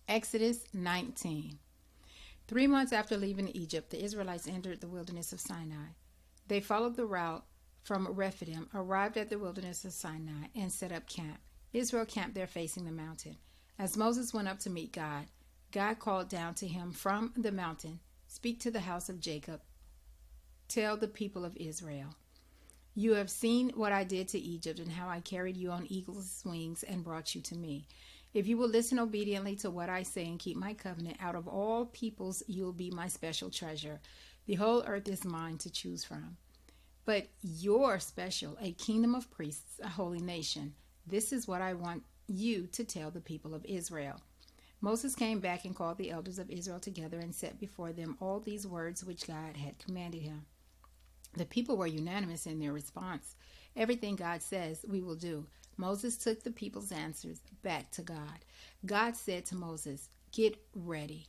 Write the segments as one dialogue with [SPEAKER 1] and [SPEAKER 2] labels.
[SPEAKER 1] Exodus 19. 3 months after leaving Egypt, the Israelites entered the wilderness of Sinai. They followed the route from Rephidim, arrived at the wilderness of Sinai, and set up camp. Israel camped there facing the mountain. As Moses went up to meet God, God called down to him from the mountain, "Speak to the house of Jacob. Tell the people of Israel. You have seen what I did to Egypt and how I carried you on eagle's wings and brought you to me. If you will listen obediently to what I say and keep my covenant, out of all peoples you will be my special treasure. The whole earth is mine to choose from. But you're special, a kingdom of priests, a holy nation. This is what I want you to tell the people of Israel." Moses came back and called the elders of Israel together and set before them all these words which God had commanded him. The people were unanimous in their response. Everything God says, we will do. Moses took the people's answers back to God. God said to Moses, "Get ready.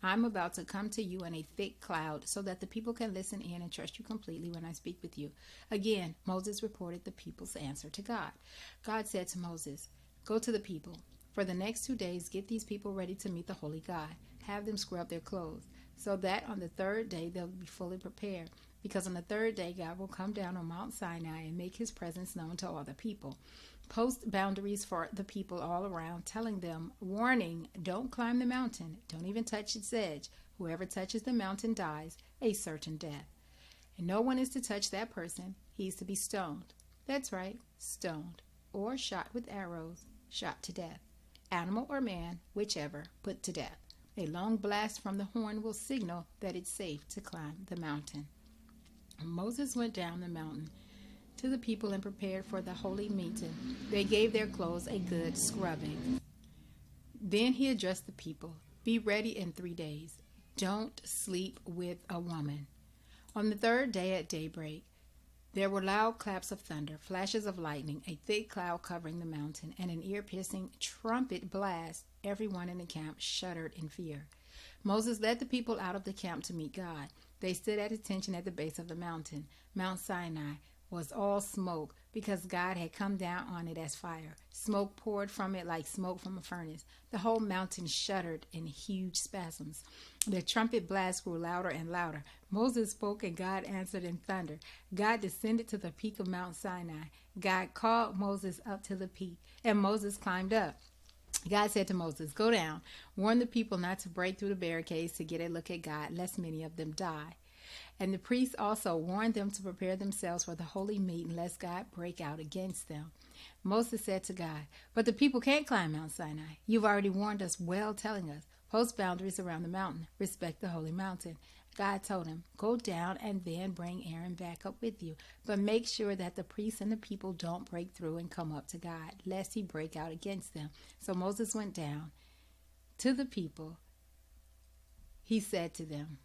[SPEAKER 1] I'm about to come to you in a thick cloud so that the people can listen in and trust you completely when I speak with you." Again, Moses reported the people's answer to God. God said to Moses, "Go to the people. For the next 2 days, get these people ready to meet the holy God. Have them scrub their clothes, so that on the third day they'll be fully prepared. Because on the third day, God will come down on Mount Sinai and make his presence known to all the people. Post boundaries for the people all around, telling them, warning, don't climb the mountain. Don't even touch its edge. Whoever touches the mountain dies a certain death. And no one is to touch that person. He is to be stoned. That's right, stoned. Or shot with arrows, shot to death. Animal or man, whichever, put to death. A long blast from the horn will signal that it's safe to climb the mountain." Moses went down the mountain to the people and prepared for the holy meeting. They gave their clothes a good scrubbing. Then he addressed the people. "Be ready in 3 days. Don't sleep with a woman." On the third day at daybreak, there were loud claps of thunder, flashes of lightning, a thick cloud covering the mountain, and an ear-piercing trumpet blast. Everyone in the camp shuddered in fear. Moses led the people out of the camp to meet God. They stood at attention at the base of the mountain. Mount Sinai was all smoke because God had come down on it as fire. Smoke poured from it like smoke from a furnace. The whole mountain shuddered in huge spasms. The trumpet blast grew louder and louder. Moses spoke and God answered in thunder. God descended to the peak of Mount Sinai. God called Moses up to the peak, and Moses climbed up. God said to Moses, "Go down, warn the people not to break through the barricades to get a look at God, lest many of them die." And the priests also warned them to prepare themselves for the holy meeting, lest God break out against them. Moses said to God, "But the people can't climb Mount Sinai. You've already warned us well, telling us, post boundaries around the mountain, respect the holy mountain." God told him, "Go down and then bring Aaron back up with you. But make sure that the priests and the people don't break through and come up to God, lest he break out against them." So Moses went down to the people. He said to them,